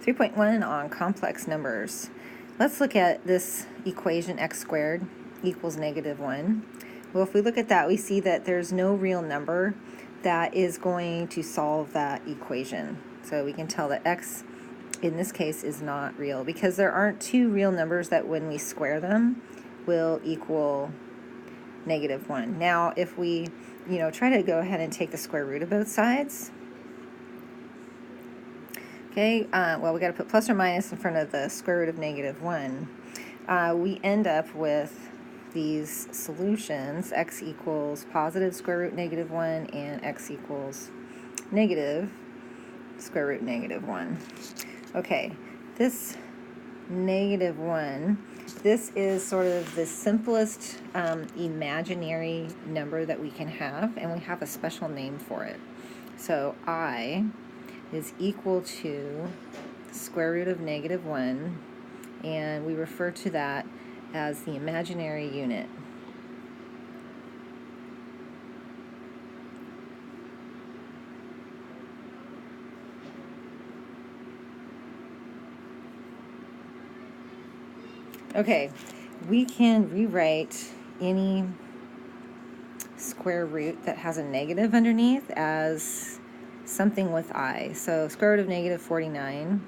3.1 on complex numbers. Let's look at this equation x squared equals -1. Well, if we look at that, we see that there's no real number that is going to solve that equation. So we can tell that x, in this case, is not real because there aren't two real numbers that when we square them will equal -1. Now, if we, try to go ahead and take the square root of both sides, okay, well, we got to put plus or minus in front of the square root of -1. We end up with these solutions, x equals positive square root -1 and x equals negative square root -1. Okay, this -1, this is sort of the simplest imaginary number that we can have, and we have a special name for it. So I is equal to square root of -1, and we refer to that as the imaginary unit. Okay, we can rewrite any square root that has a negative underneath as something with I. So square root of -49,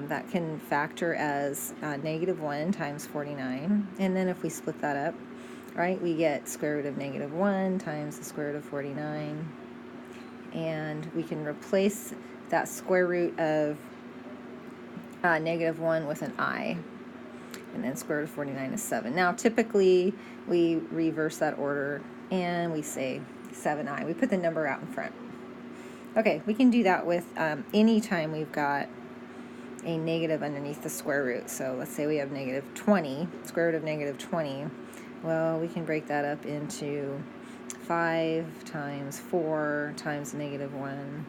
that can factor as -1 times 49. And then if we split that up, right, we get square root of -1 times the square root of 49. And we can replace that square root of -1 with an I. And then square root of 49 is 7. Now, typically, we reverse that order, and we say 7i. We put the number out in front. Okay, we can do that with any time we've got a negative underneath the square root. So let's say we have -20, square root of -20. Well, we can break that up into 5 times 4 times -1.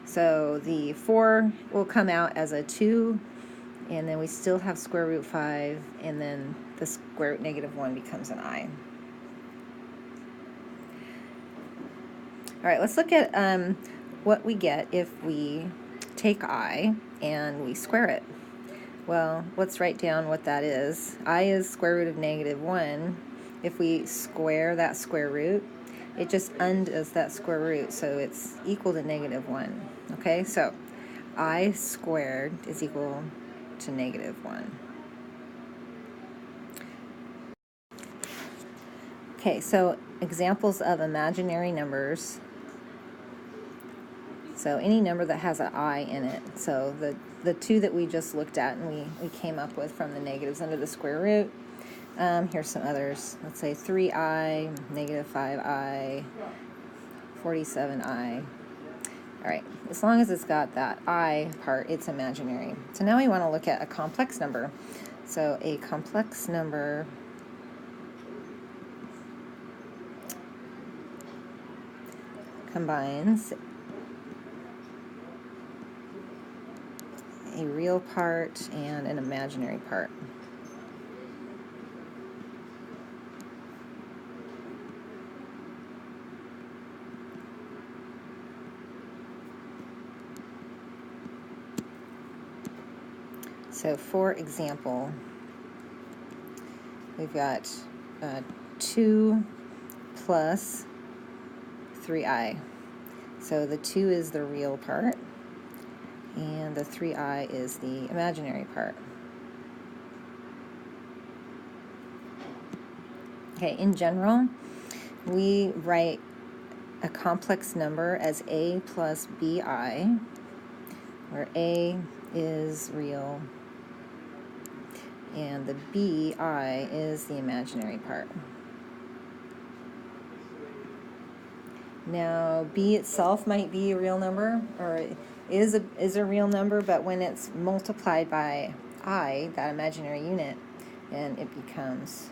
So the 4 will come out as a 2, and then we still have square root 5, and then the square root -1 becomes an I. All right, let's look at what we get if we take I and we square it. Well, let's write down what that is. I is square root of -1. If we square that square root, it just undoes that square root, so it's equal to -1. Okay, so I squared is equal to -1. Okay, so examples of imaginary numbers. So any number that has an I in it. So the two that we just looked at and we came up with from the negatives under the square root. Here's some others. Let's say 3i, -5i, 47i. All right, as long as it's got that I part, it's imaginary. So now we want to look at a complex number. So a complex number combines a real part and an imaginary part. So for example, we've got 2 plus 3i. So the 2 is the real part, and the 3i is the imaginary part. Okay, in general, we write a complex number as a plus bi, where a is real and the bi is the imaginary part. Now, b itself might be a real number, or is a real number, but when it's multiplied by I, that imaginary unit, then it becomes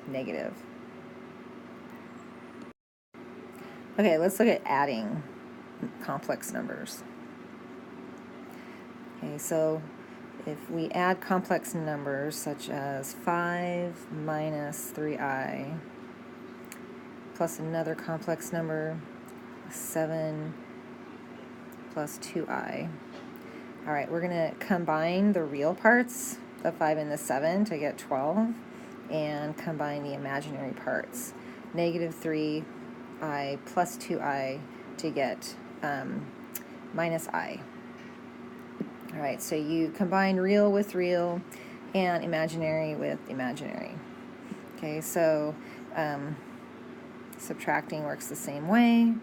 negative. Okay, let's look at adding complex numbers. Okay, so if we add complex numbers such as 5 minus 3i plus another complex number, 7 plus 2i, All right, we're going to combine the real parts, the 5 and the 7, to get 12, and combine the imaginary parts, negative 3i plus 2i, to get minus I. All right, so you combine real with real and imaginary with imaginary. Okay, so subtracting works the same way.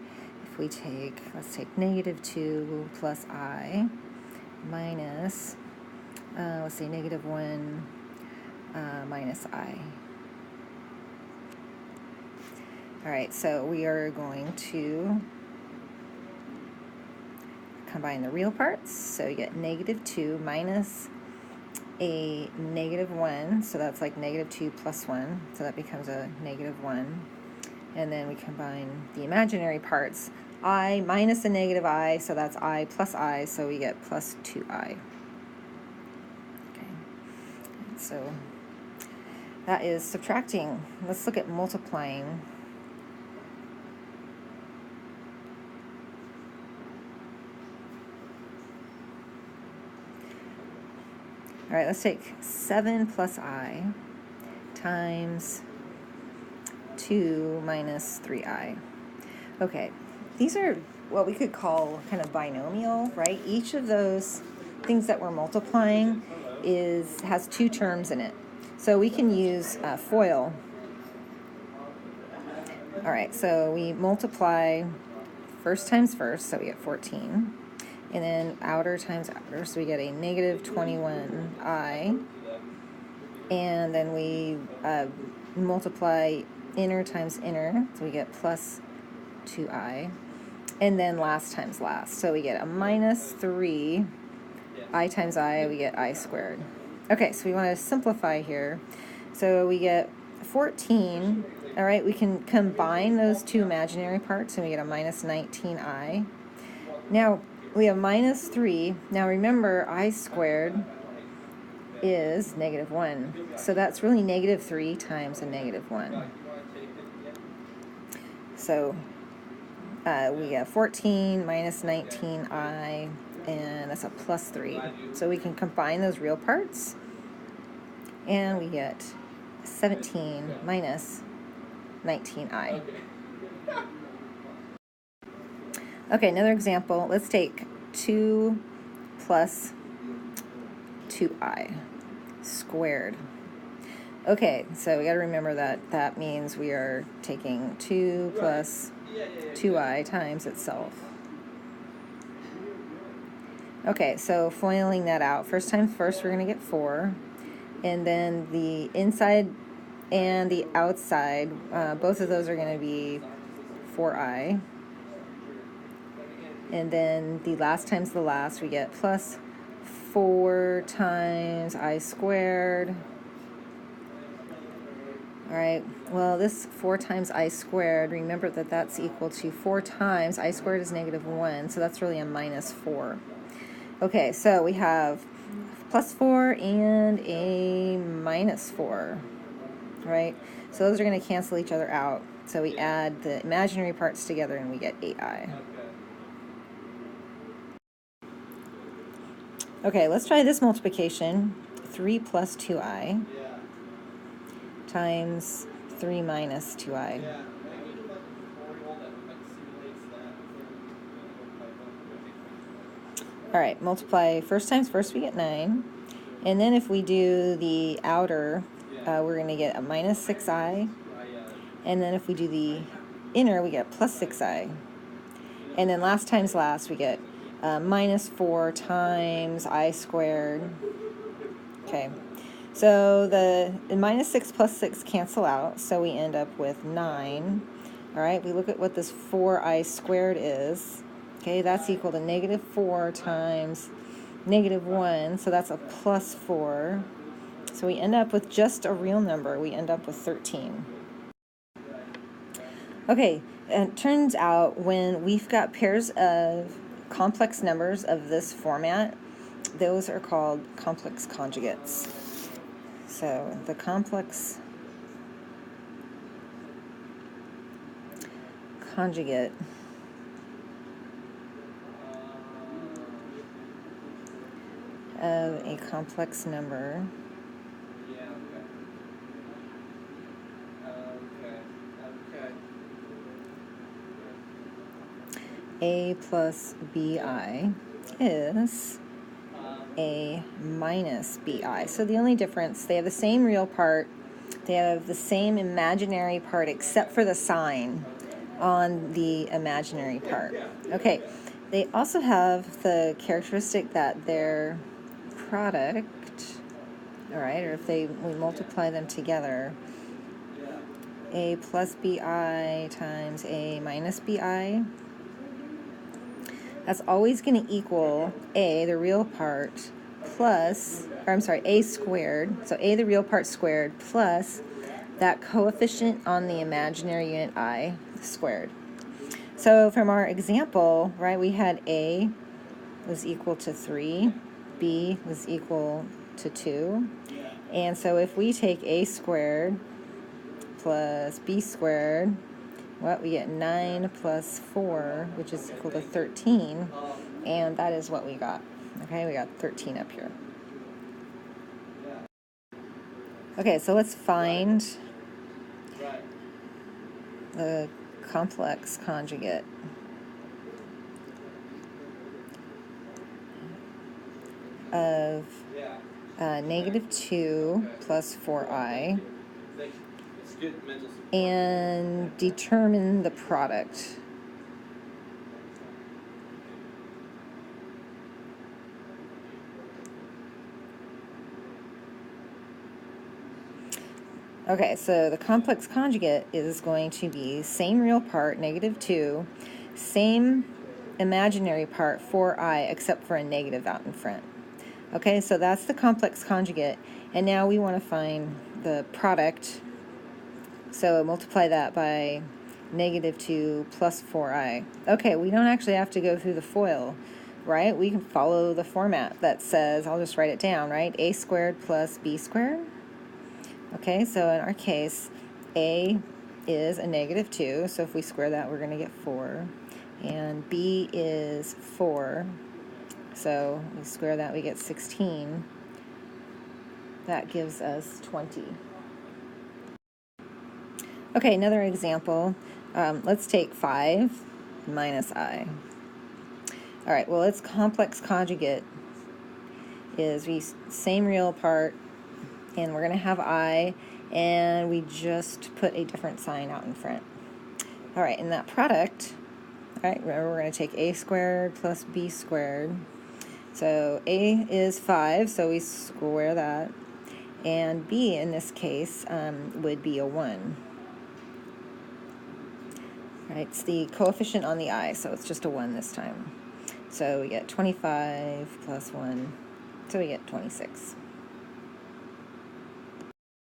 If we take, let's take negative 2 plus I minus, let's say negative 1 minus I. All right, so we are going to combine the real parts. So you get negative 2 minus a negative 1, so that's like negative 2 plus 1, so that becomes a negative 1. And then we combine the imaginary parts, I minus a negative I, so that's I plus I, so we get plus 2I. Okay, so that is subtracting. Let's look at multiplying. All right, let's take 7 plus I times 2 minus 3i. Okay, these are what we could call kind of binomial, right? Each of those things that we're multiplying has two terms in it. So we can use FOIL. All right, so we multiply first times first, so we get 14. And then outer times outer, so we get a negative 21i. And then we multiply inner times inner, so we get plus 2i. And then last times last, so we get a minus 3. I times I, we get I squared. Okay, so we want to simplify here. So we get 14. All right, we can combine those two imaginary parts, and we get a minus 19i. Now, we have minus 3. Now remember, I squared is negative 1. So that's really negative 3 times a negative 1. So we have 14 minus 19i, and that's a plus 3. So we can combine those real parts, and we get 17 minus 19i. Okay, another example. Let's take 2 plus 2i squared. Okay, so we got to remember that that means we are taking 2 plus 2i times itself. Okay, so foiling that out, first times first, we're going to get 4. And then the inside and the outside, both of those are going to be 4i. And then the last times the last, we get plus 4 times I squared. All right, well, this 4 times I squared, remember that that's equal to 4 times I squared is negative 1, so that's really a minus 4. Okay, so we have plus 4 and a minus 4, right? So those are going to cancel each other out. So we add the imaginary parts together and we get 8i. Okay, let's try this multiplication. 3 plus 2i times 3 minus 2i. All right, multiply first times first, we get 9. And then if we do the outer, we're going to get a minus 6i. And then if we do the inner, we get plus 6i. And then last times last, we get minus 4 times I squared. Okay, so the minus 6 plus 6 cancel out, so we end up with 9. All right, we look at what this 4i squared is. Okay, that's equal to negative 4 times negative 1, so that's a plus 4. So we end up with just a real number. We end up with 13. Okay, and it turns out when we've got pairs of complex numbers of this format, those are called complex conjugates. So the complex conjugate of a complex number a plus bi is a minus bi. So the only difference, they have the same real part, they have the same imaginary part except for the sign on the imaginary part. Okay, they also have the characteristic that their product, all right, or if we multiply them together, a plus bi times a minus bi, that's always going to equal a, the real part, plus, or I'm sorry, a squared, so a, the real part squared, plus that coefficient on the imaginary unit I squared. So from our example, right, we had a was equal to 3, b was equal to 2, and so if we take a squared plus b squared, what we get 9 plus 4, which is equal to 13, and that is what we got. Okay, we got 13 up here. Okay, so let's find the complex conjugate of negative 2 plus 4i and determine the product. Okay, so the complex conjugate is going to be same real part, negative 2, same imaginary part, 4i, except for a negative out in front. Okay, so that's the complex conjugate, and now we want to find the product. So multiply that by negative 2 plus 4i. Okay, we don't actually have to go through the FOIL, right? We can follow the format that says, I'll just write it down, right? A squared plus b squared. Okay, so in our case, a is a negative 2, so if we square that, we're going to get 4. And b is 4, so we square that, we get 16. That gives us 20. Okay, another example. Let's take 5 minus I. All right, well, its complex conjugate is same real part, and we're going to have I, and we just put a different sign out in front. All right, in that product, all right, remember we're going to take a squared plus b squared. So a is 5, so we square that, and b in this case would be a 1. Right, it's the coefficient on the I, so it's just a 1 this time. So we get 25 plus 1, so we get 26.